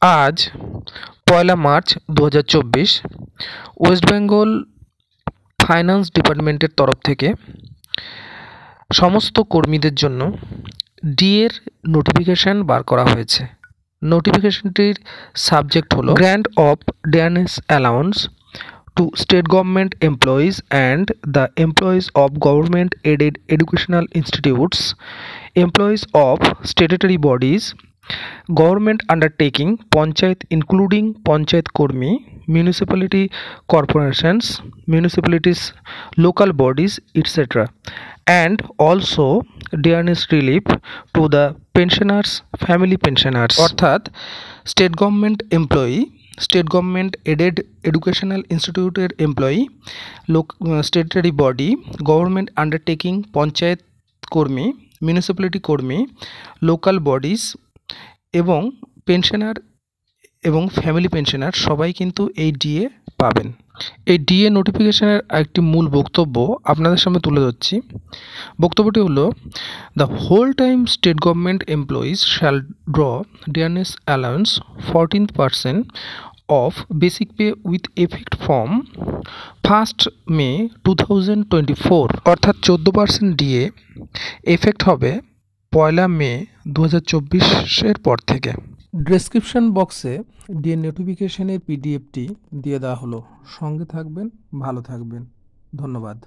আজ ১লা March ২০২৪ West Bengal finance ডিপার্টমেন্টের তরফ থেকে সমস্ত কর্মীদের জন্য ডিএর নোটিফিকেশান বার করা হয়েছে। নোটিফিকেশনটির সাবজেক্ট হলো grant of dearness allowance to state government employees and the employees of government aided educational institutes, employees of statutory bodies, government undertaking, panchayat including panchayat kormi, municipality corporations, municipalities, local bodies, etc. and also dearness relief to the pensioners, family pensioners অর্থাৎ state government employee, state government aided educational ইনস্টিটিউটের employee, statutory body, government undertaking, panchayat কর্মী, municipality কর্মী, local bodies এবং pensioner এবং family pensioner সবাই কিন্তু এই DA পাবেন। এই ডিএ নোটিফিকেশনের একটি মূল বক্তব্য আপনাদের সামনে তুলে ধরছি। বক্তব্যটি হলো, the whole time state government employees shall draw dearness allowance 14% of basic pay with effect from 1 May 2024, অর্থাৎ 14% ডিএ এফেক্ট হবে 1 মে 2024 পর থেকে। ডেসক্রিপশন বক্সে ডিএ নোটিফিকেশনের পিডিএফটি দিয়ে দেওয়া হলো। সঙ্গে থাকবেন, ভালো থাকবেন। ধন্যবাদ।